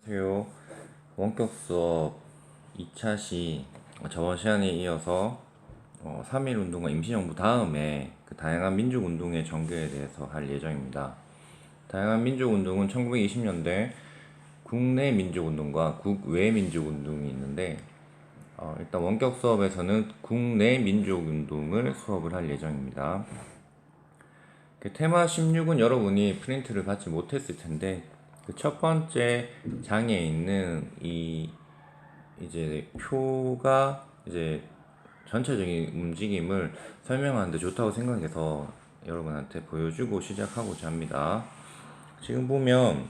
안녕하세요. 원격 수업 2차 시 저번 시간에 이어서 3.1 운동과 임시정부 다음에 그 다양한 민족운동의 전개에 대해서 할 예정입니다. 다양한 민족운동은 1920년대 국내 민족운동과 국외 민족운동이 있는데 일단 원격 수업에서는 국내 민족운동을 수업을 할 예정입니다. 그 테마 16은 여러분이 프린트를 받지 못했을 텐데 그 첫 번째 장에 있는 이 이제 표가 이제 전체적인 움직임을 설명하는데 좋다고 생각해서 여러분한테 보여주고 시작하고자 합니다. 지금 보면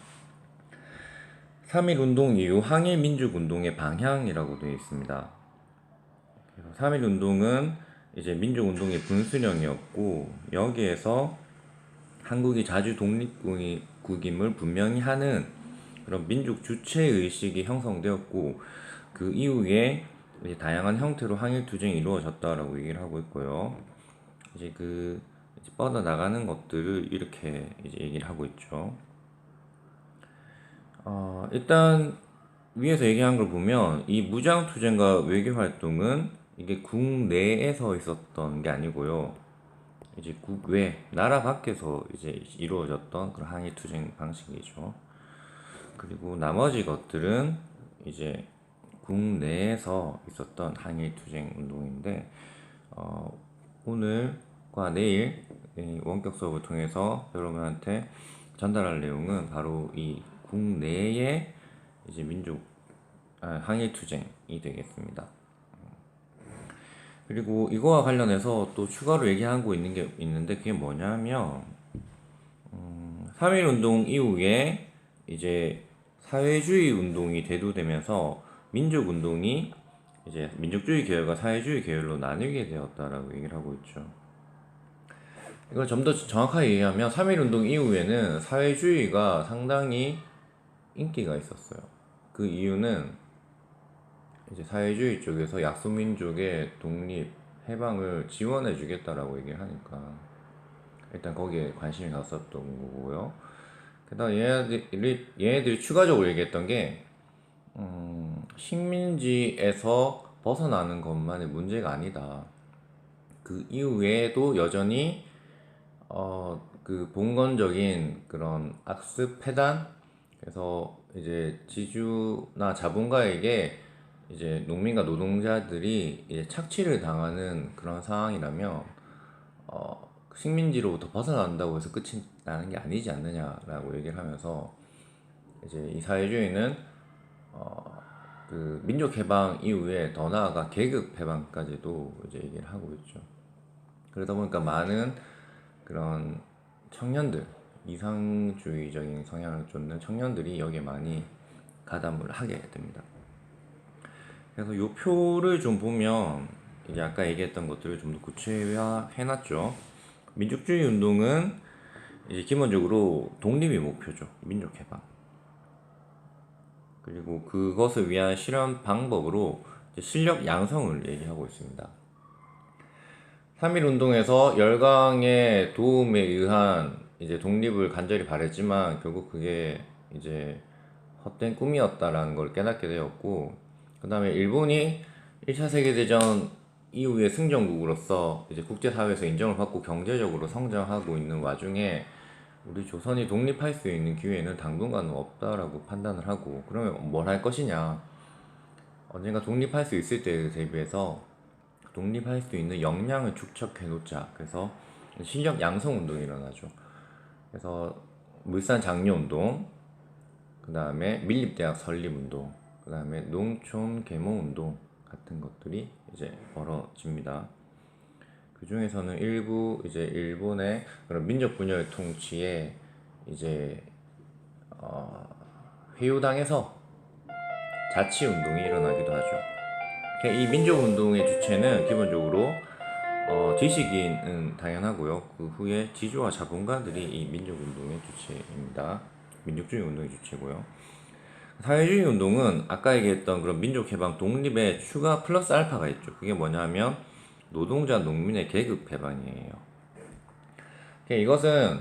3.1 운동 이후 항일 민족 운동의 방향이라고 되어 있습니다. 3.1 운동은 이제 민족 운동의 분수령이었고 여기에서 한국이 자주 독립국임을 분명히 하는 그런 민족 주체 의식이 형성되었고 그 이후에 이제 다양한 형태로 항일 투쟁이 이루어졌다라고 얘기를 하고 있고요. 이제 이제 뻗어 나가는 것들을 이렇게 이제 얘기를 하고 있죠. 일단 위에서 얘기한 걸 보면 이 무장 투쟁과 외교 활동은 이게 국내에서 있었던 게 아니고요. 이제 국외 나라 밖에서 이제 이루어졌던 그런 항일 투쟁 방식이죠. 그리고 나머지 것들은 이제 국내에서 있었던 항일 투쟁 운동인데 오늘과 내일 원격 수업을 통해서 여러분한테 전달할 내용은 바로 이 국내의 이제 항일 투쟁이 되겠습니다. 그리고 이거와 관련해서 또 추가로 얘기하고 있는 게 있는데 그게 뭐냐면 3.1 운동 이후에 이제 사회주의 운동이 대두되면서 민족 운동이 이제 민족주의 계열과 사회주의 계열로 나뉘게 되었다라고 얘기를 하고 있죠. 이걸 좀 더 정확하게 얘기하면 3.1 운동 이후에는 사회주의가 상당히 인기가 있었어요. 그 이유는 이제 사회주의 쪽에서 약소민족의 독립, 해방을 지원해 주겠다라고 얘기를 하니까 일단 거기에 관심이 갔었던 거고요. 게다가 얘네들이 추가적으로 얘기했던 게 식민지에서 벗어나는 것만의 문제가 아니다. 그 이후에도 여전히 그 봉건적인 그런 악습 폐단, 그래서 이제 지주나 자본가에게 이제 농민과 노동자들이 이제 착취를 당하는 그런 상황이라면 식민지로부터 벗어난다고 해서 끝이 나는 게 아니지 않느냐라고 얘기를 하면서 이제 이 사회주의는 그 민족 해방 이후에 더 나아가 계급 해방까지도 이제 얘기를 하고 있죠. 그러다 보니까 많은 그런 청년들, 이상주의적인 성향을 쫓는 청년들이 여기에 많이 가담을 하게 됩니다. 그래서 이 표를 좀 보면 이제 아까 얘기했던 것들을 좀 더 구체화해놨죠. 민족주의 운동은 이제 기본적으로 독립이 목표죠. 민족 해방. 그리고 그것을 위한 실현 방법으로 실력 양성을 얘기하고 있습니다. 3.1 운동에서 열강의 도움에 의한 이제 독립을 간절히 바랬지만 결국 그게 이제 헛된 꿈이었다라는 걸 깨닫게 되었고, 그 다음에 일본이 1차 세계대전 이후의 승전국으로서 이제 국제사회에서 인정을 받고 경제적으로 성장하고 있는 와중에 우리 조선이 독립할 수 있는 기회는 당분간은 없다라고 판단을 하고, 그러면 뭘 할 것이냐, 언젠가 독립할 수 있을 때에 대비해서 독립할 수 있는 역량을 축적해 놓자. 그래서 실력 양성 운동이 일어나죠. 그래서 물산 장려 운동, 그 다음에 밀립대학 설립 운동, 그 다음에 농촌 계몽 운동 같은 것들이 이제 벌어집니다. 그 중에서는 일부 이제 일본의 그런 민족 분열 통치에 이제 회유당해서 자치 운동이 일어나기도 하죠. 이 민족 운동의 주체는 기본적으로 지식인은 당연하고요. 그 후에 지주와 자본가들이 이 민족 운동의 주체입니다. 민족주의 운동의 주체고요. 사회주의 운동은 아까 얘기했던 그런 민족 해방 독립에 추가 플러스 알파가 있죠. 그게 뭐냐면 노동자 농민의 계급 해방이에요. 이것은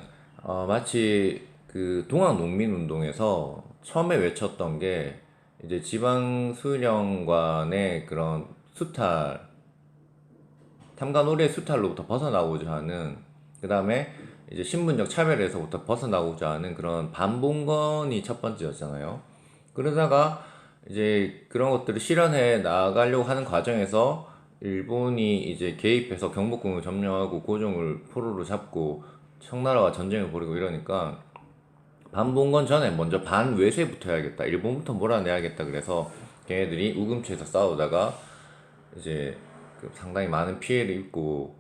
마치 그 동학 농민 운동에서 처음에 외쳤던 게 이제 지방 수련관의 그런 수탈, 탐관오리의 수탈로부터 벗어나고자 하는, 그 다음에 이제 신분적 차별에서부터 벗어나고자 하는 그런 반봉건이 첫 번째였잖아요. 그러다가 이제 그런 것들을 실현해 나가려고 하는 과정에서 일본이 이제 개입해서 경복궁을 점령하고 고종을 포로로 잡고 청나라와 전쟁을 벌이고 이러니까 반봉건 전에 먼저 반외세부터 해야겠다. 일본부터 몰아내야겠다. 그래서 걔네들이 우금치에서 싸우다가 이제 그 상당히 많은 피해를 입고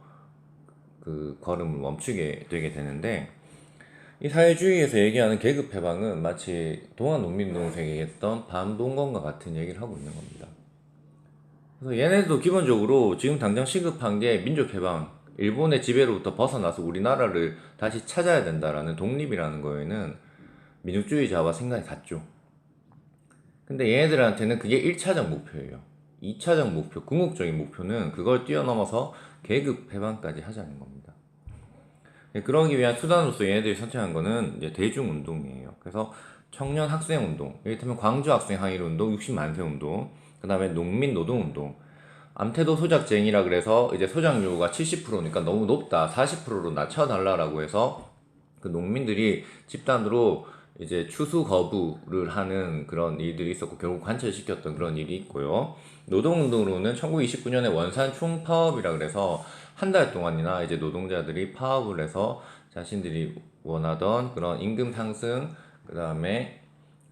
그 걸음을 멈추게 되게 되는데, 이 사회주의에서 얘기하는 계급 해방은 마치 동아농민운동에서 얘기했던 반봉건과 같은 얘기를 하고 있는 겁니다. 그래서 얘네도 기본적으로 지금 당장 시급한 게 민족 해방, 일본의 지배로부터 벗어나서 우리나라를 다시 찾아야 된다라는 독립이라는 거에는 민족주의자와 생각이 같죠. 근데 얘네들한테는 그게 1차적 목표예요. 2차적 목표, 궁극적인 목표는 그걸 뛰어넘어서 계급 해방까지 하자는 겁니다. 그러기 위한 수단으로서 얘네들이 선택한 거는 이제 대중운동이에요. 그래서 청년 학생운동, 이를테면 광주 학생 항일운동, 60만세 운동, 그 다음에 농민 노동운동, 암태도 소작쟁이라 그래서 이제 소작료가 70%니까 너무 높다, 40%로 낮춰달라라고 해서 그 농민들이 집단으로 이제 추수 거부를 하는 그런 일들이 있었고 결국 관철시켰던 그런 일이 있고요. 노동운동으로는 1929년에 원산 총파업이라 그래서 한 달 동안이나 이제 노동자들이 파업을 해서 자신들이 원하던 그런 임금 상승, 그 다음에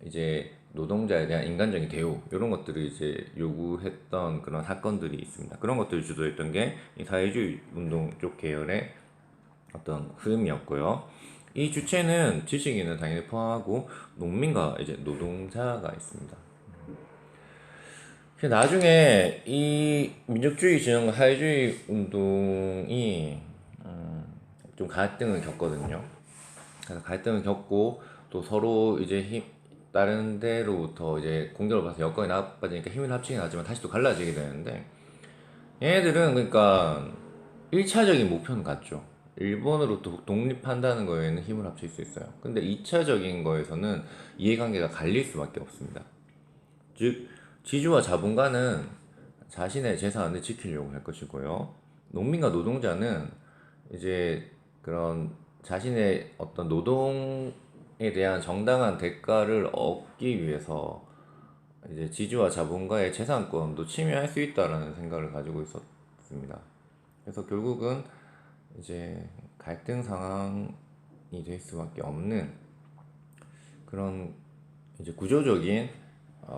이제 노동자에 대한 인간적인 대우, 이런 것들을 이제 요구했던 그런 사건들이 있습니다. 그런 것들을 주도했던 게 이 사회주의 운동 쪽 계열의 어떤 흐름이었고요. 이 주체는 지식인을 당연히 포함하고 농민과 이제 노동자가 있습니다. 나중에 이 민족주의 진영과 사회주의 운동이 좀 갈등을 겪거든요. 그래서 갈등을 겪고 또 서로 이제 다른 데로부터 이제 공격을 받아서 여건이 나빠지니까 힘을 합치긴 하지만 다시 또 갈라지게 되는데, 얘네들은 그러니까 1차적인 목표는 같죠. 일본으로부터 독립한다는 거에는 힘을 합칠 수 있어요. 근데 2차적인 거에서는 이해관계가 갈릴 수밖에 없습니다. 즉, 지주와 자본가는 자신의 재산을 지키려고 할 것이고요. 농민과 노동자는 이제 그런 자신의 어떤 노동에 대한 정당한 대가를 얻기 위해서 이제 지주와 자본가의 재산권도 침해할 수 있다라는 생각을 가지고 있었습니다. 그래서 결국은 이제 갈등 상황이 될 수밖에 없는 그런 이제 구조적인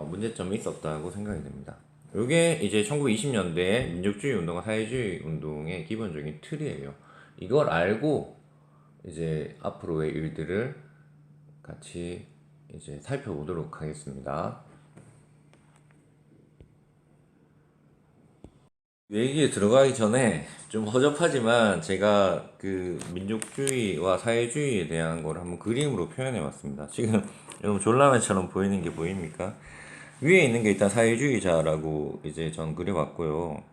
문제점이 있었다고 생각이 됩니다. 이게 이제 1920년대 민족주의 운동과 사회주의 운동의 기본적인 틀이에요. 이걸 알고 이제 앞으로의 일들을 같이 이제 살펴보도록 하겠습니다. 얘기에 들어가기 전에 좀 허접하지만 제가 그 민족주의와 사회주의에 대한 걸 한번 그림으로 표현해 봤습니다. 지금 여러분 졸라맨처럼 보이는 게 보입니까? 위에 있는 게 일단 사회주의자라고 이제 전 그려봤고요.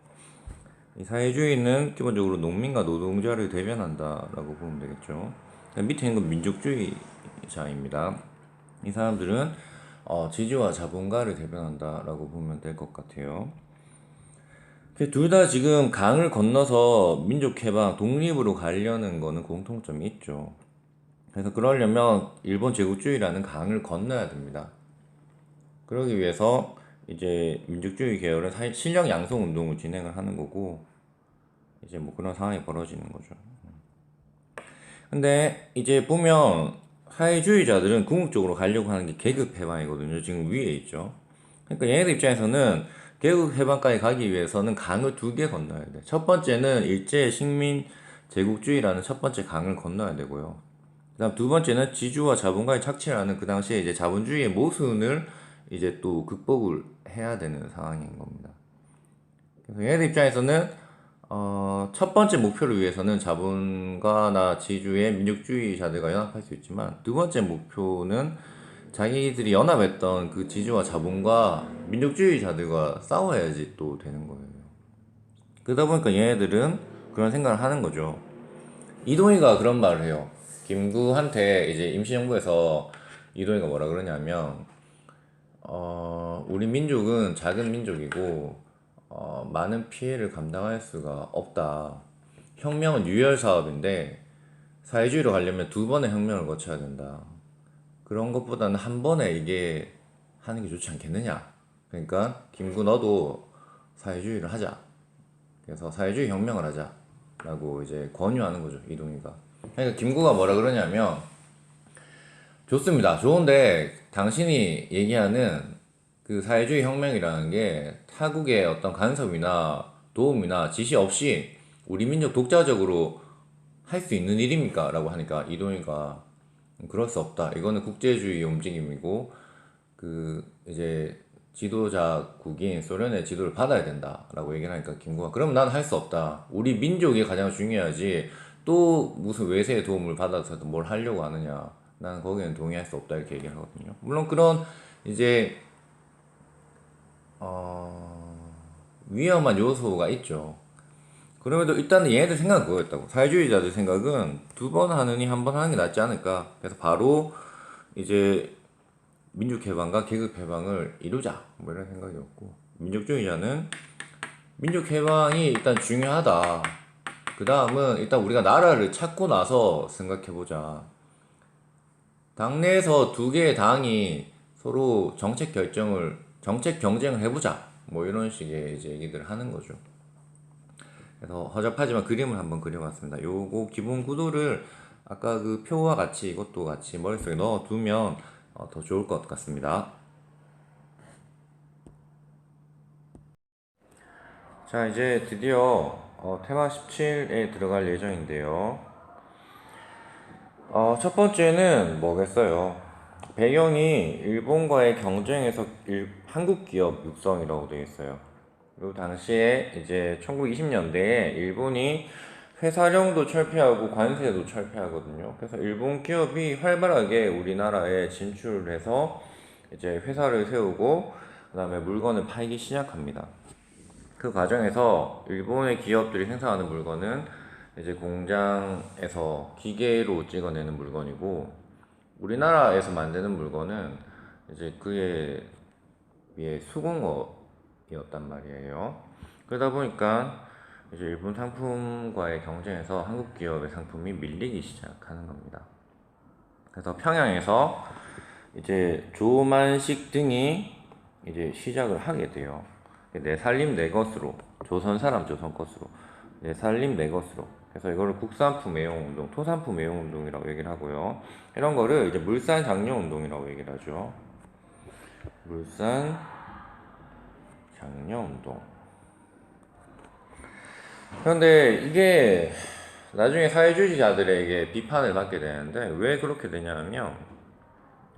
이 사회주의는 기본적으로 농민과 노동자를 대변한다라고 보면 되겠죠. 밑에 있는 건 민족주의자입니다. 이 사람들은 지주와 자본가를 대변한다라고 보면 될 것 같아요. 둘 다 지금 강을 건너서 민족해방, 독립으로 가려는 거는 공통점이 있죠. 그래서 그러려면 일본 제국주의라는 강을 건너야 됩니다. 그러기 위해서 이제 민족주의 계열은 실력 양성 운동을 진행을 하는 거고, 이제 뭐 그런 상황이 벌어지는 거죠. 근데 이제 보면 사회주의자들은 궁극적으로 가려고 하는 게 계급 해방이거든요. 지금 위에 있죠. 그러니까 얘네들 입장에서는 계급 해방까지 가기 위해서는 강을 2개 건너야 돼. 첫 번째는 일제 식민 제국주의라는 첫 번째 강을 건너야 되고요. 그다음 두 번째는 지주와 자본가의 착취라는 그 당시에 이제 자본주의의 모순을 이제 또 극복을 해야 되는 상황인 겁니다. 그래서 얘네들 입장에서는 첫 번째 목표를 위해서는 자본가나 지주의 민족주의자들과 연합할 수 있지만, 두 번째 목표는 자기들이 연합했던 그 지주와 자본과 민족주의자들과 싸워야지 또 되는 거예요. 그러다 보니까 얘네들은 그런 생각을 하는 거죠. 이동희가 그런 말을 해요. 김구한테 이제 임시정부에서 이동희가 뭐라 그러냐면, 우리 민족은 작은 민족이고 많은 피해를 감당할 수가 없다. 혁명은 유혈 사업인데 사회주의로 가려면 두 번의 혁명을 거쳐야 된다. 그런 것보다는 한 번에 이게 하는 게 좋지 않겠느냐. 그러니까 김구 너도 사회주의를 하자. 그래서 사회주의 혁명을 하자라고 이제 권유하는 거죠, 이동희가. 그러니까 김구가 뭐라 그러냐면, 좋습니다. 좋은데 당신이 얘기하는 그 사회주의 혁명이라는 게 타국의 어떤 간섭이나 도움이나 지시 없이 우리 민족 독자적으로 할 수 있는 일입니까? 라고 하니까 이동희가 그럴 수 없다. 이거는 국제주의 움직임이고 그 이제 지도자국인 소련의 지도를 받아야 된다라고 얘기를 하니까 김구가 그럼 난 할 수 없다. 우리 민족이 가장 중요하지 또 무슨 외세의 도움을 받아서 뭘 하려고 하느냐. 나는 거기에는 동의할 수 없다 이렇게 얘기를 하거든요. 물론 그런 이제 위험한 요소가 있죠. 그럼에도 일단은 얘네들 생각은 그거였다고. 사회주의자들 생각은 두 번 하느니 한 번 하는 게 낫지 않을까. 그래서 바로 이제 민족해방과 계급해방을 이루자 뭐 이런 생각이었고, 민족주의자는 민족해방이 일단 중요하다. 그 다음은 일단 우리가 나라를 찾고 나서 생각해보자. 당내에서 두 개의 당이 서로 정책 경쟁을 해보자. 뭐 이런 식의 이제 얘기들을 하는 거죠. 그래서 허접하지만 그림을 한번 그려봤습니다. 요거 기본 구도를 아까 그 표와 같이 이것도 같이 머릿속에 넣어두면 더 좋을 것 같습니다. 자, 이제 드디어 테마 17에 들어갈 예정인데요. 첫 번째는 뭐겠어요? 배경이 일본과의 경쟁에서 한국 기업 육성이라고 되어 있어요. 그리고 당시에 이제 1920년대에 일본이 회사령도 철폐하고 관세도 철폐하거든요. 그래서 일본 기업이 활발하게 우리나라에 진출해서 이제 회사를 세우고 그다음에 물건을 팔기 시작합니다. 그 과정에서 일본의 기업들이 생산하는 물건은 이제 공장에서 기계로 찍어내는 물건이고, 우리나라에서 만드는 물건은 이제 그에 비해 수공업이었단 말이에요. 그러다 보니까 이제 일본 상품과의 경쟁에서 한국 기업의 상품이 밀리기 시작하는 겁니다. 그래서 평양에서 이제 조만식 등이 이제 시작을 하게 돼요. 내 살림 내 것으로, 조선 사람 조선 것으로, 내 살림 내 것으로. 그래서 이거를 국산품 애용 운동, 토산품 애용 운동이라고 얘기를 하고요. 이런 거를 이제 물산 장려 운동이라고 얘기를 하죠. 물산 장려 운동. 그런데 이게 나중에 사회주의자들에게 비판을 받게 되는데, 왜 그렇게 되냐면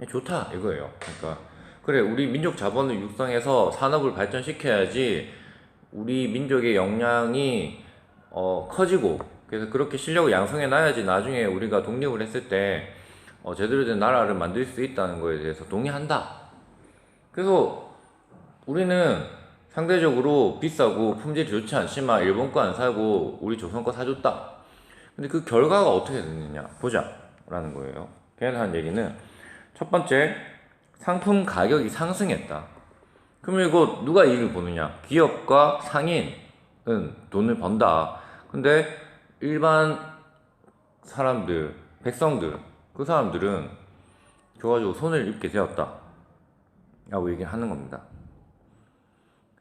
좋다 이거예요. 그러니까 그래, 우리 민족 자본을 육성해서 산업을 발전시켜야지 우리 민족의 역량이 커지고, 그래서 그렇게 실력을 양성해 놔야지 나중에 우리가 독립을 했을 때 제대로 된 나라를 만들 수 있다는 거에 대해서 동의한다. 그래서 우리는 상대적으로 비싸고 품질이 좋지 않지만 일본 거 안 사고 우리 조선 거 사줬다. 근데 그 결과가 어떻게 됐느냐 보자 라는 거예요. 걔네들 한 얘기는 첫 번째, 상품 가격이 상승했다. 그러면 이거 누가 이익을 보느냐? 기업과 상인은 돈을 번다. 근데 일반 사람들, 백성들, 그 사람들은 줘가지고 손을 입게 되었다 라고 얘기를 하는 겁니다.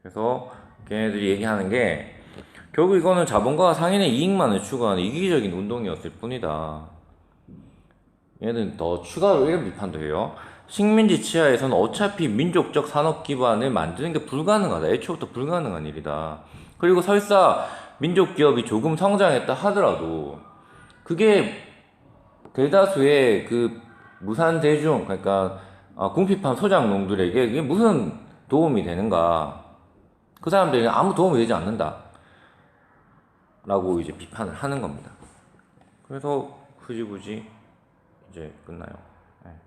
그래서 걔네들이 얘기하는 게 결국 이거는 자본가와 상인의 이익만을 추구하는 이기적인 운동이었을 뿐이다. 얘는 더 추가로 이런 비판도 해요. 식민지 치하에서는 어차피 민족적 산업 기반을 만드는 게 불가능하다. 애초부터 불가능한 일이다. 그리고 설사 민족 기업이 조금 성장했다 하더라도 그게 대다수의 그 무산 대중, 그러니까 궁핍한 소작농들에게 그게 무슨 도움이 되는가? 그 사람들에게 아무 도움이 되지 않는다 라고 이제 비판을 하는 겁니다. 그래서 흐지부지 이제 끝나요.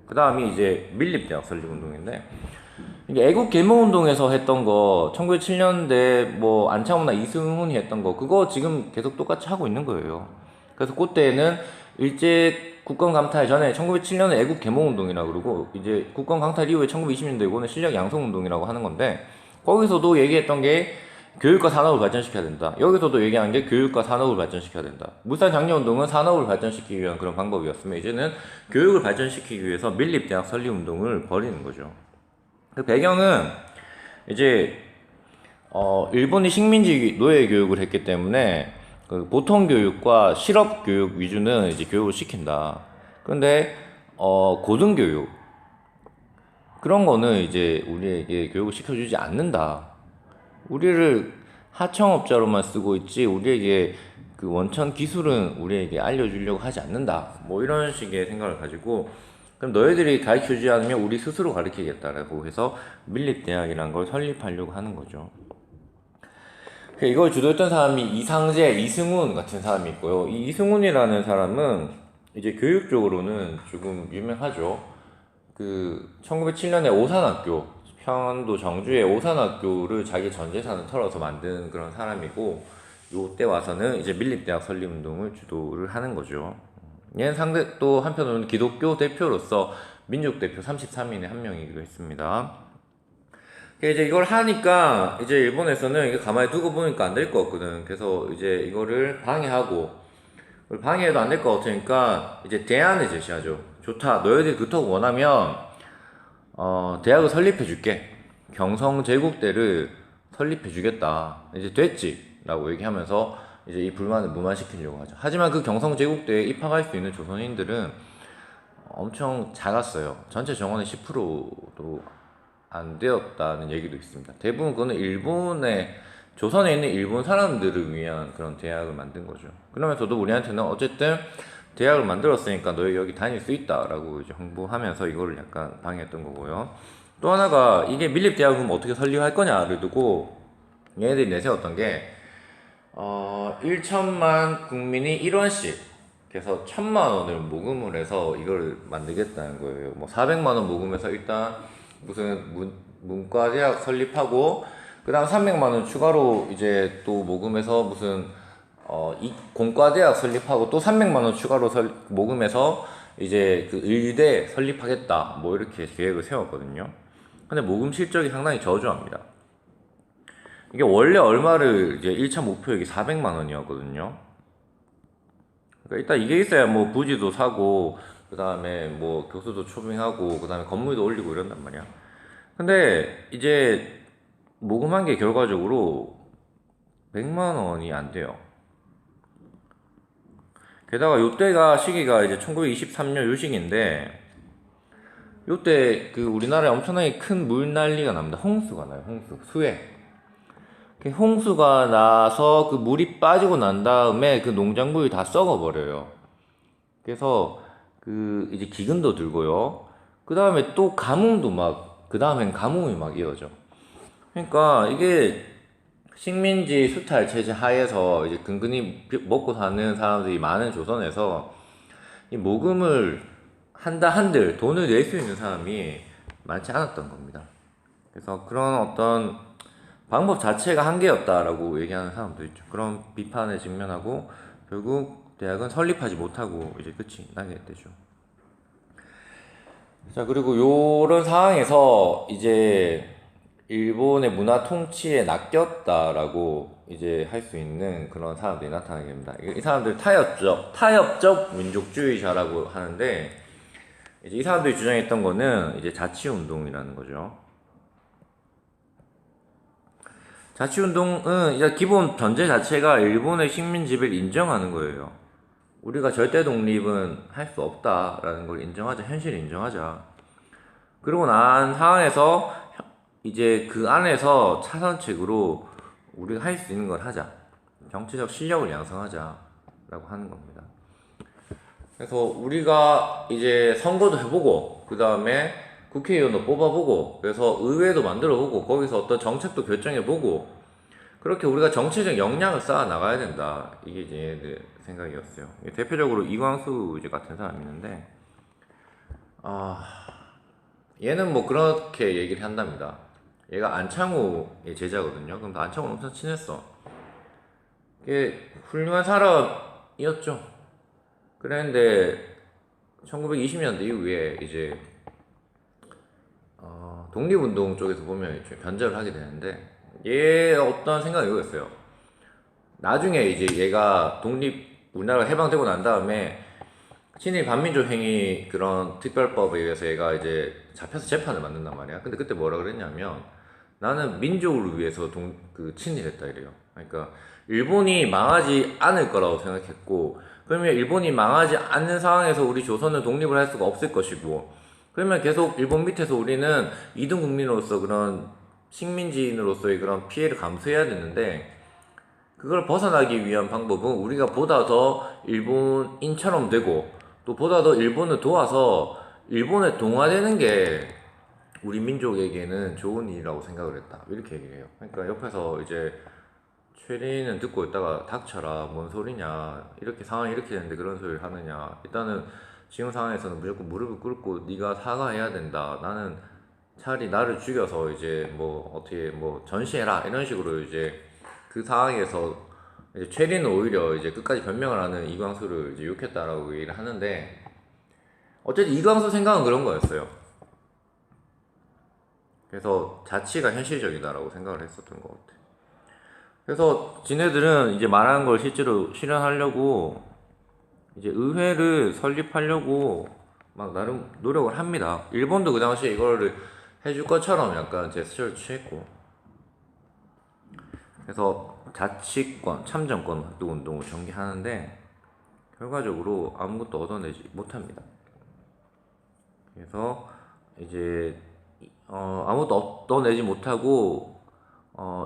그 다음이 이제 밀립대학 설립 운동인데, 이게 애국 계몽 운동에서 했던 거 1907년대 뭐 안창호나 이승훈이 했던 거 그거 지금 계속 똑같이 하고 있는 거예요. 그래서 그때는 일제 국권 강탈 전에 1907년에 애국 개몽 운동이라고 그러고 이제 국권 강탈 이후에 1920년대 이거는 실력 양성 운동이라고 하는 건데 거기서도 얘기했던 게 교육과 산업을 발전시켜야 된다. 여기서도 얘기한 게 교육과 산업을 발전시켜야 된다. 물산 장려운동은 산업을 발전시키기 위한 그런 방법이었으면 이제는 교육을 발전시키기 위해서 밀립대학 설립운동을 벌이는 거죠. 그 배경은 이제 일본이 식민지 노예 교육을 했기 때문에 그 보통 교육과 실업 교육 위주는 이제 교육을 시킨다. 그런데 고등 교육 그런 거는 이제 우리에게 교육을 시켜주지 않는다. 우리를 하청업자로만 쓰고 있지 우리에게 그 원천 기술은 우리에게 알려주려고 하지 않는다. 뭐 이런 식의 생각을 가지고 그럼 너희들이 가르쳐주지 않으면 우리 스스로 가르치겠다라고 해서 밀립대학이라는 걸 설립하려고 하는 거죠. 이걸 주도했던 사람이 이상재, 이승훈 같은 사람이 있고요. 이 이승훈이라는 사람은 이제 교육적으로는 조금 유명하죠. 그 1907년에 오산학교, 평안도 정주의 오산학교를 자기 전 재산을 털어서 만든 그런 사람이고 요때 와서는 이제 밀립대학 설립운동을 주도를 하는 거죠. 얘는 상대 또 한편으로는 기독교 대표로서 민족대표 33인의 한 명이기도 했습니다. 이제 이걸 하니까 이제 일본에서는 이게 가만히 두고 보니까 안 될 것 같거든. 그래서 이제 이거를 방해하고 방해해도 안 될 것 같으니까 이제 대안을 제시하죠. 좋다. 너희들이 그토록 원하면 대학을 설립해 줄게. 경성제국대를 설립해 주겠다. 이제 됐지. 라고 얘기하면서 이제 이 불만을 무마시키려고 하죠. 하지만 그 경성제국대에 입학할 수 있는 조선인들은 엄청 작았어요. 전체 정원의 10%도 안 되었다는 얘기도 있습니다. 대부분 그거는 조선에 있는 일본 사람들을 위한 그런 대학을 만든 거죠. 그러면서도 우리한테는 어쨌든 대학을 만들었으니까 너희 여기 다닐 수 있다라고 이제 홍보하면서 이거를 약간 방해했던 거고요. 또 하나가 이게 밀립대학은 어떻게 설립할 거냐를 두고 얘네들이 내세웠던 게 1천만 국민이 1원씩 그래서 1,000만 원을 모금을 해서 이걸 만들겠다는 거예요. 뭐 400만 원 모금해서 일단 무슨 문과대학 설립하고 그 다음 300만 원 추가로 이제 또 모금해서 무슨 이 공과대학 설립하고 또 300만 원 추가로 모금해서 이제 그 의대 설립하겠다 뭐 이렇게 계획을 세웠거든요. 근데 모금 실적이 상당히 저조합니다. 이게 원래 얼마를 이제 1차 목표액이 400만 원이었거든요. 그러니까 일단 이게 있어야 뭐 부지도 사고 그 다음에 뭐 교수도 초빙하고 그 다음에 건물도 올리고 이런단 말이야. 근데 이제 모금한 게 결과적으로 100만 원이 안 돼요. 게다가 요때가 시기가 이제 1923년 요 시기인데 요때 그 우리나라에 엄청나게 큰 물난리가 납니다. 홍수가 나요. 수해. 홍수가 나서 그 물이 빠지고 난 다음에 그 농작물이 다 썩어버려요. 그래서 그 이제 기근도 들고요. 그 다음에 또 가뭄도 그 다음엔 가뭄이 막 이어져. 그러니까 이게 식민지 수탈 체제 하에서 이제 근근히 먹고 사는 사람들이 많은 조선에서 이 모금을 한들 돈을 낼 수 있는 사람이 많지 않았던 겁니다. 그래서 그런 어떤 방법 자체가 한계였다라고 얘기하는 사람도 있죠. 그런 비판에 직면하고 결국 대학은 설립하지 못하고 이제 끝이 나게 되죠. 자, 그리고 요런 상황에서 이제 일본의 문화 통치에 낚였다라고 이제 할 수 있는 그런 사람들이 나타나게 됩니다. 이 사람들 타협적 민족주의자라고 하는데 이제 이 사람들이 주장했던 거는 이제 자치운동이라는 거죠. 자치운동은 이제 기본 전제 자체가 일본의 식민지배를 인정하는 거예요. 우리가 절대 독립은 할 수 없다라는 걸 인정하자, 현실을 인정하자. 그러고 난 상황에서 이제 그 안에서 차선책으로 우리가 할 수 있는 걸 하자. 정치적 실력을 양성하자라고 하는 겁니다. 그래서 우리가 이제 선거도 해보고, 그 다음에 국회의원도 뽑아보고, 그래서 의회도 만들어보고, 거기서 어떤 정책도 결정해보고, 그렇게 우리가 정치적 역량을 쌓아 나가야 된다. 이게 이제 얘네들 생각이었어요. 대표적으로 이광수 이제 같은 사람이 있는데, 얘는 뭐 그렇게 얘기를 한답니다. 얘가 안창호의 제자거든요. 그럼 안창호는 엄청 친했어. 이게 훌륭한 사람이었죠. 그랬는데 1920년대 이후에 이제 독립운동 쪽에서 보면 이제 변절을 하게 되는데, 얘 어떤 생각이 이거였어요. 나중에 이제 얘가 우리나라가 해방되고 난 다음에 친일 반민족 행위 그런 특별법에 의해서 얘가 이제 잡혀서 재판을 받는단 말이야. 근데 그때 뭐라 그랬냐면, 나는 민족을 위해서 친일했다 이래요. 그러니까 일본이 망하지 않을 거라고 생각했고, 그러면 일본이 망하지 않는 상황에서 우리 조선은 독립을 할 수가 없을 것이고, 그러면 계속 일본 밑에서 우리는 이등 국민으로서 그런 식민지인으로서의 그런 피해를 감수해야 되는데, 그걸 벗어나기 위한 방법은 우리가 보다 더 일본인처럼 되고, 또 보다 더 일본을 도와서 일본에 동화되는 게 우리 민족에게는 좋은 일이라고 생각을 했다, 이렇게 얘기를 해요. 그러니까 옆에서 이제 최리는 듣고 있다가, 닥쳐라, 뭔 소리냐, 이렇게 상황이 이렇게 되는데 그런 소리를 하느냐, 일단은 지금 상황에서는 무조건 무릎을 꿇고 네가 사과해야 된다, 나는 차라리 나를 죽여서 이제 뭐 어떻게 뭐 전시해라, 이런 식으로 이제 그 상황에서 이제 최리는 오히려 이제 끝까지 변명을 하는 이광수를 이제 욕했다라고 얘기를 하는데, 어쨌든 이광수 생각은 그런 거였어요. 그래서 자치가 현실적이다라고 생각을 했었던 것 같아. 그래서 지네들은 이제 말하는 걸 실제로 실현하려고 이제 의회를 설립하려고 막 나름 노력을 합니다. 일본도 그 당시에 이거를 해줄 것처럼 약간 제스처를 취했고, 그래서 자치권, 참정권 확대 운동을 전개하는데 결과적으로 아무것도 얻어내지 못합니다. 그래서 이제 아무것도 얻어내지 못하고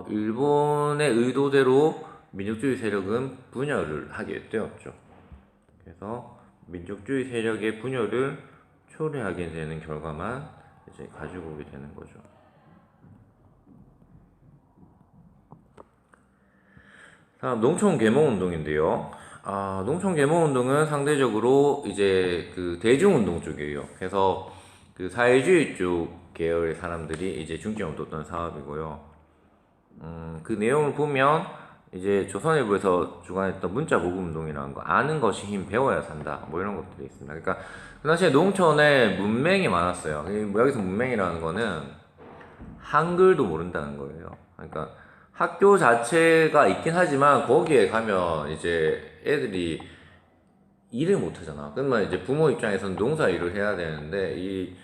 일본의 의도대로 민족주의 세력은 분열을 하게 되었죠. 그래서 민족주의 세력의 분열을 초래하게 되는 결과만 이제 가지고 오게 되는 거죠. 다음 농촌 계몽 운동인데요. 농촌 계몽 운동은 상대적으로 이제 그 대중운동 쪽이에요. 그래서 그 사회주의 쪽 계열의 사람들이 이제 중점을 뒀던 사업이고요. 그 내용을 보면 이제 조선일보에서 주관했던 문자 보급 운동이라는 거, 아는 것이 힘, 배워야 산다, 뭐 이런 것들이 있습니다. 그러니까 그 당시에 농촌에 문맹이 많았어요. 여기서 문맹이라는 거는 한글도 모른다는 거예요. 그러니까 학교 자체가 있긴 하지만 거기에 가면 이제 애들이 일을 못 하잖아. 그러면 이제 부모 입장에서는 농사 일을 해야 되는데, 이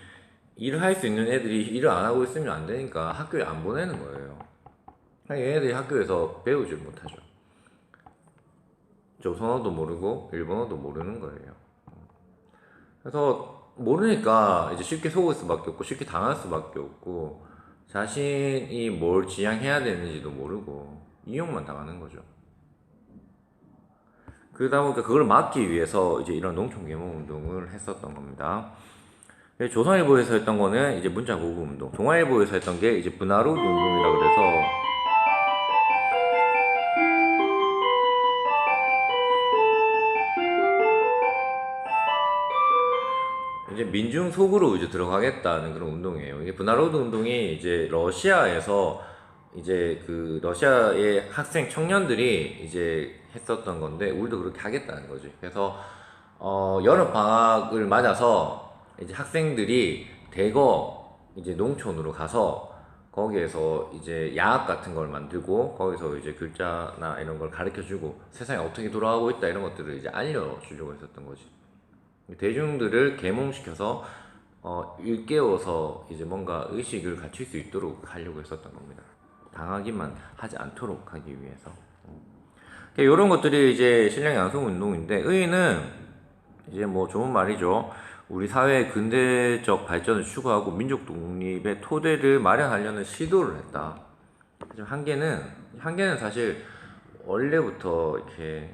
일을 할 수 있는 애들이 일을 안 하고 있으면 안 되니까 학교에 안 보내는 거예요. 얘네들이 학교에서 배우질 못하죠. 조선어도 모르고 일본어도 모르는 거예요. 그래서 모르니까 이제 쉽게 속을 수밖에 없고 쉽게 당할 수밖에 없고, 자신이 뭘 지향해야 되는지도 모르고 이용만 당하는 거죠. 그러다 보니까 그걸 막기 위해서 이제 이런 농촌 계몽 운동을 했었던 겁니다. 조선일보에서 했던 거는 이제 문자 보급 운동, 동아일보에서 했던 게 이제 분화로드 운동이라 그래서 이제 민중 속으로 이제 들어가겠다는 그런 운동이에요. 이게 분화로드 운동이 이제 러시아에서 이제 그 러시아의 학생 청년들이 이제 했었던 건데, 우리도 그렇게 하겠다는 거지. 그래서 여름 방학을 맞아서 이제 학생들이 대거 이제 농촌으로 가서 거기에서 이제 야학 같은 걸 만들고, 거기서 이제 글자나 이런 걸 가르쳐 주고 세상이 어떻게 돌아가고 있다 이런 것들을 이제 알려주려고 했었던 거지. 대중들을 계몽시켜서 일깨워서 이제 뭔가 의식을 갖출 수 있도록 하려고 했었던 겁니다. 당하기만 하지 않도록 하기 위해서. 이런 것들이 이제 신량 양성 운동인데, 의의는 이제 뭐 좋은 말이죠. 우리 사회의 근대적 발전을 추구하고 민족 독립의 토대를 마련하려는 시도를 했다. 한계는 사실 원래부터 이렇게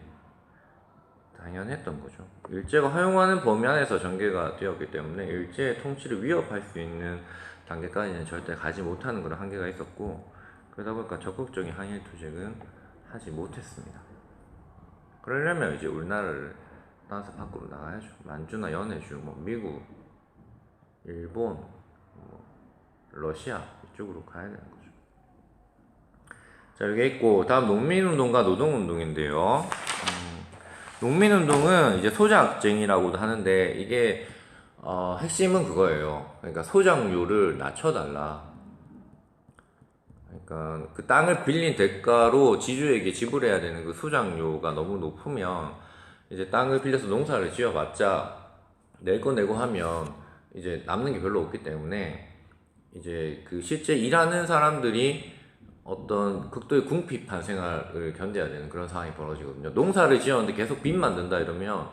당연했던 거죠. 일제가 허용하는 범위 안에서 전개가 되었기 때문에 일제의 통치를 위협할 수 있는 단계까지는 절대 가지 못하는 그런 한계가 있었고, 그러다 보니까 적극적인 항일 투쟁은 하지 못했습니다. 그러려면 이제 우리나라를 떠나서 밖으로 나가야죠. 만주나 연해주, 뭐 미국, 일본, 뭐 러시아 이쪽으로 가야 되는 거죠. 자, 여기 있고, 다음 농민운동과 노동운동인데요. 농민운동은 이제 소작쟁이라고도 하는데 이게 핵심은 그거예요. 그러니까 소작료를 낮춰달라. 그러니까 그 땅을 빌린 대가로 지주에게 지불해야 되는 그 소작료가 너무 높으면 이제 땅을 빌려서 농사를 지어봤자 낼 거 내고 하면 이제 남는 게 별로 없기 때문에 이제 그 실제 일하는 사람들이 어떤 극도의 궁핍한 생활을 견뎌야 되는 그런 상황이 벌어지거든요. 농사를 지었는데 계속 빚만 든다 이러면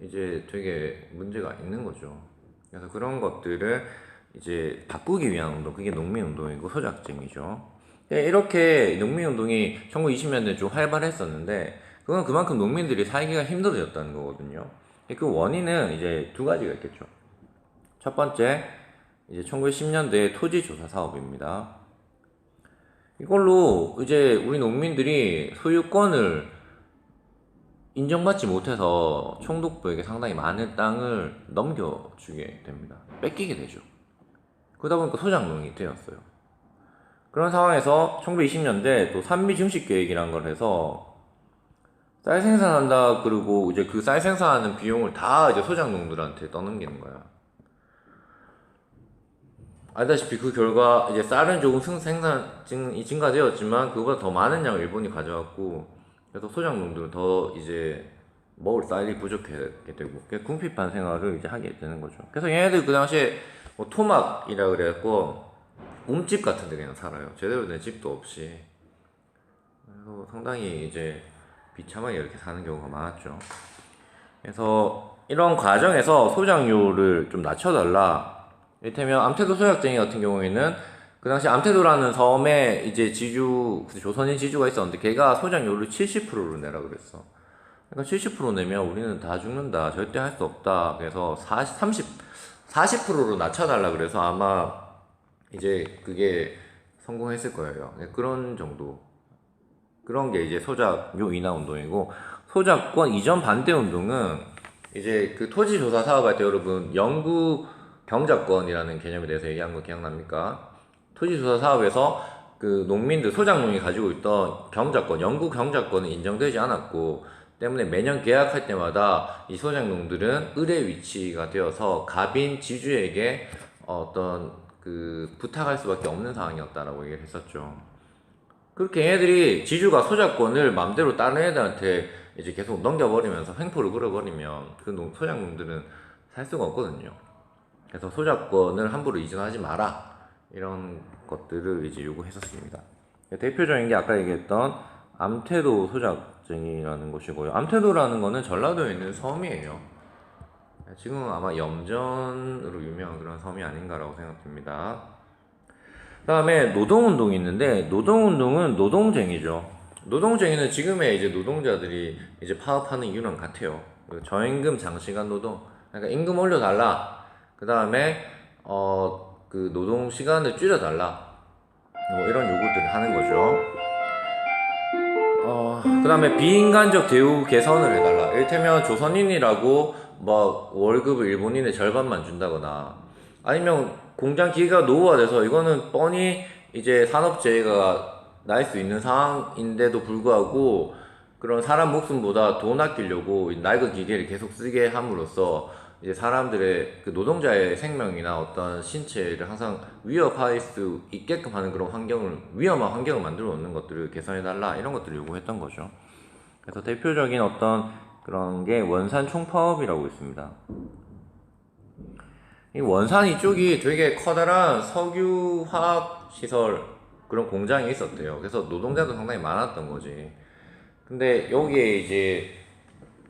이제 되게 문제가 있는 거죠. 그래서 그런 것들을 이제 바꾸기 위한 운동, 그게 농민운동이고 소작쟁이죠. 이렇게 농민운동이 1920년대 좀 활발했었는데 그건 그만큼 농민들이 살기가 힘들어졌다는 거거든요. 그 원인은 이제 두 가지가 있겠죠. 첫 번째, 이제 1910년대 토지조사 사업입니다. 이걸로 이제 우리 농민들이 소유권을 인정받지 못해서 총독부에게 상당히 많은 땅을 넘겨주게 됩니다. 뺏기게 되죠. 그러다 보니까 소작농이 되었어요. 그런 상황에서 1920년대 또 산미 증식 계획이란 걸 해서 쌀 생산한다 그러고 이제 그 쌀 생산하는 비용을 다 이제 소작농들한테 떠넘기는 거야. 알다시피 그 결과 이제 쌀은 조금 생산이 증가되었지만 그보다 더 많은 양을 일본이 가져왔고 그래서 소작농들은 더 이제 먹을 쌀이 부족하게 되고 궁핍한 생활을 이제 하게 되는 거죠. 그래서 얘네들 그 당시에 뭐 토막이라 그래갖고 움집 같은 데 그냥 살아요. 제대로 된 집도 없이. 그래서 상당히 이제 비참하게 이렇게 사는 경우가 많았죠. 그래서 이런 과정에서 소작료를 좀 낮춰달라. 이를테면 암태도 소작쟁이 같은 경우에는 그 당시 암태도라는 섬에 이제 조선인 지주가 있었는데 걔가 소작료를 70%로 내라 그랬어. 그러니까 70% 내면 우리는 다 죽는다. 절대 할 수 없다. 그래서 40%로 낮춰달라 그래서 아마 이제 그게 성공했을 거예요. 그런 정도. 그런 게 이제 소작료 인하 운동이고, 소작권 이전 반대 운동은 이제 그 토지 조사 사업할 때 여러분 영구 경작권이라는 개념에 대해서 얘기한 거 기억납니까? 토지 조사 사업에서 그 농민들 소작농이 가지고 있던 경작권, 영구 경작권은 인정되지 않았고 때문에 매년 계약할 때마다 이 소작농들은 을의 위치가 되어서 갑인 지주에게 어떤 그 부탁할 수밖에 없는 상황이었다라고 얘기를 했었죠. 그렇게 얘네들이 지주가 소작권을 맘대로 다른 애들한테 이제 계속 넘겨버리면서 횡포를 끌어버리면 그 소작농들은 살 수가 없거든요. 그래서 소작권을 함부로 이전하지 마라 이런 것들을 이제 요구했었습니다. 대표적인 게 아까 얘기했던 암태도 소작쟁이라는 것이고요. 암태도라는 거는 전라도에 있는 섬이에요. 지금은 아마 염전으로 유명한 그런 섬이 아닌가라고 생각됩니다. 그 다음에 노동운동이 있는데, 노동운동은 노동쟁이죠. 노동쟁이는 지금의 이제 노동자들이 이제 파업하는 이유랑 같아요. 저임금 장시간 노동. 그러니까 임금 올려달라. 그 다음에, 그 노동 시간을 줄여달라. 뭐 이런 요구들을 하는 거죠. 그 다음에 비인간적 대우 개선을 해달라. 이를테면 조선인이라고 막 월급을 일본인의 절반만 준다거나 아니면 공장 기계가 노후화돼서 이거는 뻔히 이제 산업재해가 날 수 있는 상황인데도 불구하고 그런 사람 목숨보다 돈 아끼려고 낡은 기계를 계속 쓰게 함으로써 이제 사람들의 그 노동자의 생명이나 어떤 신체를 항상 위협할 수 있게끔 하는 그런 위험한 환경을 만들어 놓는 것들을 개선해달라 이런 것들을 요구했던 거죠. 그래서 대표적인 어떤 그런 게 원산 총파업이라고 있습니다. 이 원산 이쪽이 되게 커다란 석유 화학 시설 그런 공장이 있었대요. 그래서 노동자도 상당히 많았던 거지. 근데 여기에 이제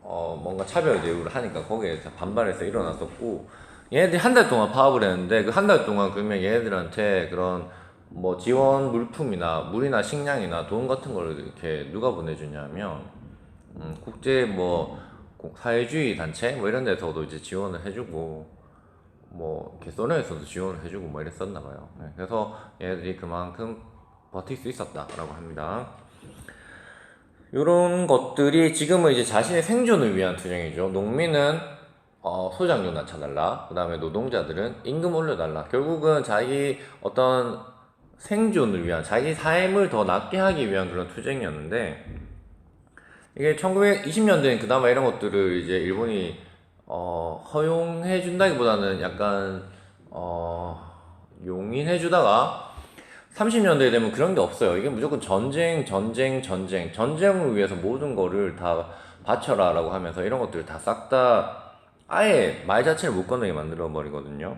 뭔가 차별 대우를 하니까 거기에 반발해서 일어났었고, 얘네들이 한 달 동안 파업을 했는데 그 한 달 동안 그러면 얘네들한테 그런 뭐 지원 물품이나 물이나 식량이나 돈 같은 걸 이렇게 누가 보내주냐면 국제 뭐 사회주의 단체 뭐 이런 데서도 이제 지원을 해주고 뭐 개소련에서도 지원을 해주고 뭐 이랬었나 봐요. 그래서 얘네들이 그만큼 버틸 수 있었다라고 합니다. 이런 것들이 지금은 이제 자신의 생존을 위한 투쟁이죠. 농민은 소작료 낮춰달라. 그 다음에 노동자들은 임금 올려달라. 결국은 자기 어떤 생존을 위한, 자기 삶을 더 낫게 하기 위한 그런 투쟁이었는데, 이게 1920년대엔 그나마 이런 것들을 이제 일본이 허용해 준다기보다는 약간 용인해 주다가 30년대에 되면 그런 게 없어요. 이게 무조건 전쟁을 위해서 모든 거를 다 바쳐라라고 하면서 이런 것들을 다 싹 다 아예 말 자체를 못 꺼내게 만들어 버리거든요.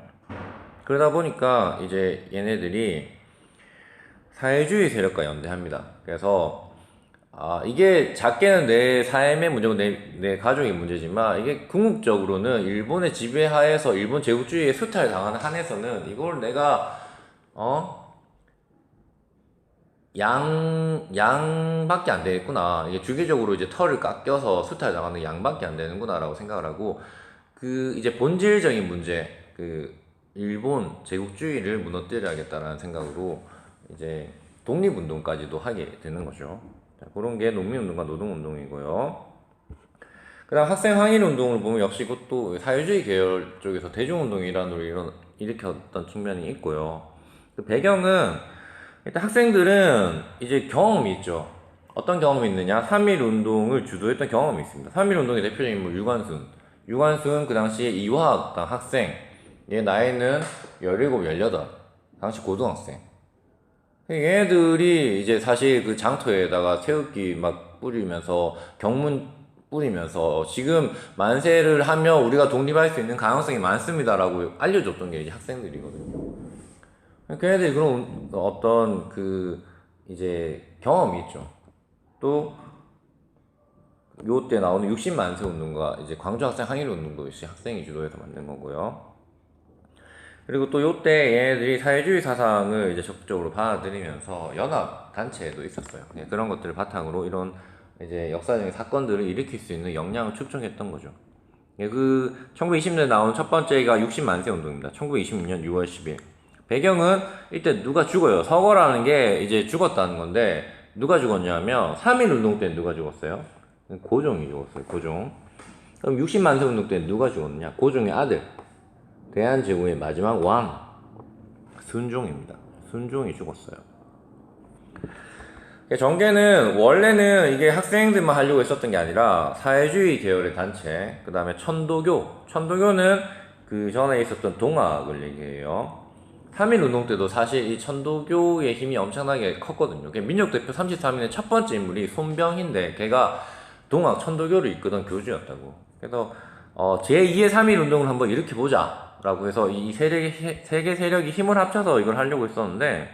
그러다 보니까 이제 얘네들이 사회주의 세력과 연대합니다. 그래서 이게 작게는 내 삶의 문제고 내 가족의 문제지만 이게 궁극적으로는 일본의 지배하에서 일본 제국주의에 수탈 당하는 한에서는 이걸 내가 어 양밖에 안 되겠구나. 이게 주기적으로 이제 털을 깎여서 수탈 당하는 양밖에 안 되는구나라고 생각을 하고 그 이제 본질적인 문제 그 일본 제국주의를 무너뜨려야겠다라는 생각으로 이제 독립운동까지도 하게 되는 거죠. 자, 그런 게 농민운동과 노동운동이고요. 그다음 학생 항일 운동을 보면 역시 그것도 사회주의 계열 쪽에서 대중운동이라는 걸 일으켰던 측면이 있고요. 그 배경은 일단 학생들은 이제 경험이 있죠. 어떤 경험이 있느냐? 3.1 운동을 주도했던 경험이 있습니다. 3.1 운동의 대표적인 인물 유관순. 유관순 그 당시에 이화학당 학생. 얘 나이는 17, 18. 당시 고등학생. 얘네들이 이제 사실 그 장터에다가 태극기 막 뿌리면서 경문 뿌리면서 지금 만세를 하며 우리가 독립할 수 있는 가능성이 많습니다라고 알려줬던 게 이제 학생들이거든요. 걔네들이 그런 어떤 그 이제 경험이 있죠. 또 요때 나오는 60만세 운동과 이제 광주 학생 항일 운동도 역시 학생이 주도해서 만든 거고요. 그리고 또 요때 얘네들이 사회주의 사상을 이제 적극적으로 받아들이면서 연합 단체도 있었어요. 그런 것들을 바탕으로 이런 이제 역사적인 사건들을 일으킬 수 있는 역량을 축적했던 거죠. 그 1920년에 나온 첫 번째가 60만세 운동입니다. 1926년 6월 10일. 배경은 이때 누가 죽어요. 서거라는 게 이제 죽었다는 건데 누가 죽었냐면 3.1 운동 때 누가 죽었어요? 고종이 죽었어요. 고종. 그럼 60만세 운동 때 누가 죽었느냐? 고종의 아들. 대한제국의 마지막 왕 순종입니다. 순종이 죽었어요. 정계는 원래는 이게 학생들만 하려고 했었던 게 아니라 사회주의 계열의 단체, 그 다음에 천도교는 그 전에 있었던 동학을 얘기해요. 3.1 운동 때도 사실 이 천도교의 힘이 엄청나게 컸거든요. 민족대표 33인의 첫 번째 인물이 손병인데 걔가 동학 천도교를 이끄던 교주였다고. 그래서 제2의 3.1 운동을 한번 일으켜보자 라고 해서 이 세계 세력이 힘을 합쳐서 이걸 하려고 했었는데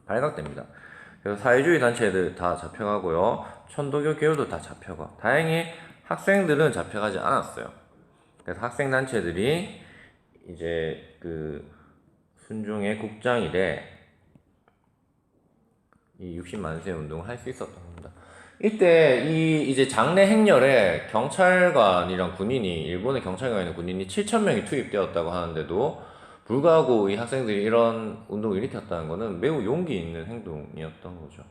발각됩니다. 그래서 사회주의 단체들 다 잡혀가고요. 천도교 계열도 다 잡혀가. 다행히 학생들은 잡혀가지 않았어요. 그래서 학생 단체들이 이제 그 순종의 국장이래 이 60만세 운동을 할 수 있었던 겁니다. 이때 이 이제 장례 행렬에 경찰관이랑 군인이 일본의 경찰관이나 군인이 7,000명이 투입되었다고 하는데도 불구하고 이 학생들이 이런 운동을 일으켰다는 것은 매우 용기 있는 행동이었던 거죠.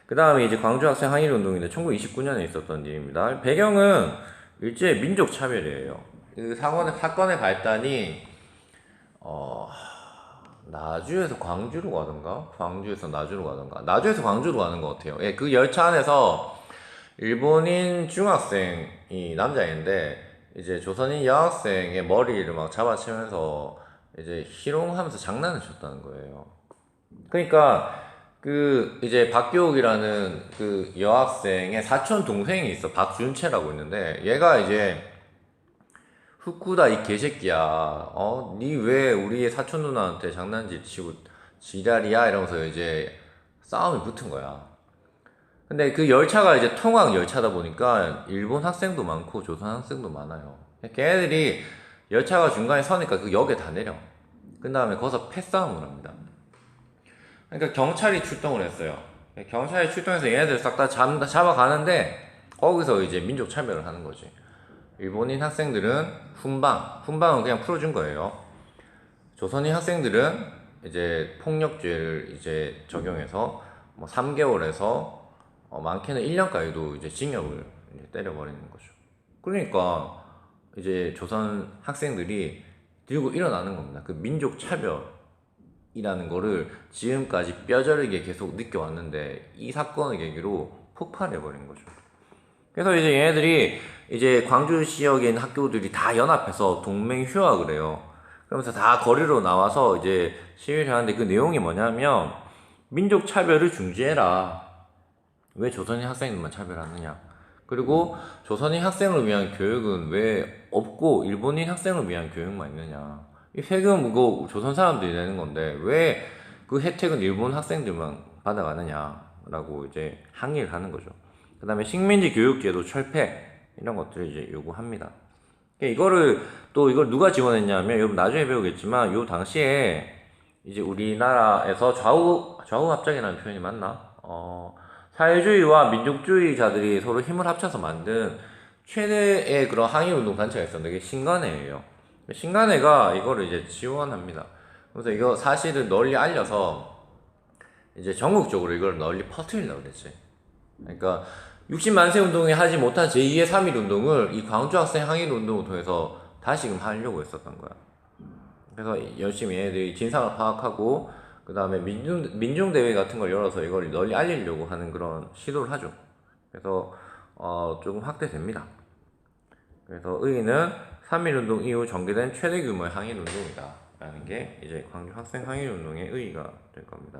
그 다음에 이제 광주 학생 항일 운동인데 1929년에 있었던 일입니다. 배경은 일제 민족 차별이에요. 그 사건의 발단이 나주에서 광주로 가던가 광주에서 나주로 가던가 나주에서 광주로 가는 것 같아요. 예, 그 열차 안에서 일본인 중학생이 남자인데 이제 조선인 여학생의 머리를 막 잡아치면서 이제 희롱하면서 장난을 쳤다는 거예요. 그러니까 그 이제 박교욱이라는 그 여학생의 사촌 동생이 있어. 박준채라고 있는데 얘가 이제 후쿠다 이 개새끼야. 니 왜 우리의 사촌 누나한테 장난질 치고 지랄이야 이러면서 이제 싸움이 붙은 거야. 근데 그 열차가 이제 통학 열차다 보니까 일본 학생도 많고 조선 학생도 많아요. 걔네들이 열차가 중간에 서니까 그 역에 다 내려. 그 다음에 거기서 패싸움을 합니다. 그러니까 경찰이 출동을 했어요. 경찰이 출동해서 얘네들 싹 다 잡아가는데 거기서 이제 민족 차별을 하는 거지. 일본인 학생들은 훈방은 그냥 풀어준 거예요. 조선인 학생들은 이제 폭력죄를 이제 적용해서 뭐 3개월에서 많게는 1년까지도 이제 징역을 이제 때려버리는 거죠. 그러니까 이제 조선 학생들이 들고 일어나는 겁니다. 그 민족 차별이라는 거를 지금까지 뼈저리게 계속 느껴왔는데 이 사건을 계기로 폭발해버린 거죠. 그래서 이제 얘네들이 이제 광주 지역에 있는 학교들이 다 연합해서 동맹휴학을 해요. 그러면서 다 거리로 나와서 이제 시위를 하는데 그 내용이 뭐냐면 민족 차별을 중지해라. 왜 조선인 학생들만 차별하느냐. 그리고 조선인 학생을 위한 교육은 왜 없고 일본인 학생을 위한 교육만 있느냐. 이 세금 이거 조선 사람들이 내는 건데 왜 그 혜택은 일본 학생들만 받아가느냐라고 이제 항의를 하는 거죠. 그 다음에 식민지 교육제도 철폐 이런 것들을 이제 요구합니다. 이거를 또 이걸 누가 지원했냐면 여러분 나중에 배우겠지만 요 당시에 이제 우리나라에서 좌우합작이라는 표현이 맞나? 사회주의와 민족주의자들이 서로 힘을 합쳐서 만든 최대의 그런 항의운동 단체가 있었는데 이게 신간회예요. 신간회가 이거를 이제 지원합니다. 그래서 이거 사실을 널리 알려서 이제 전국적으로 이걸 널리 퍼뜨리려고 그랬지. 그러니까 60만 세 운동에 하지 못한 제2의 3.1 운동을 이 광주 학생 항일 운동을 통해서 다시금 하려고 했었던 거야. 그래서 열심히 얘네들이 진상을 파악하고 그 다음에 민중대회 같은 걸 열어서 이걸 널리 알리려고 하는 그런 시도를 하죠. 그래서 조금 확대됩니다. 그래서 의의는 3.1운동 이후 전개된 최대 규모의 항일운동이다 라는 게 이제 광주 학생 항일운동의 의의가 될 겁니다.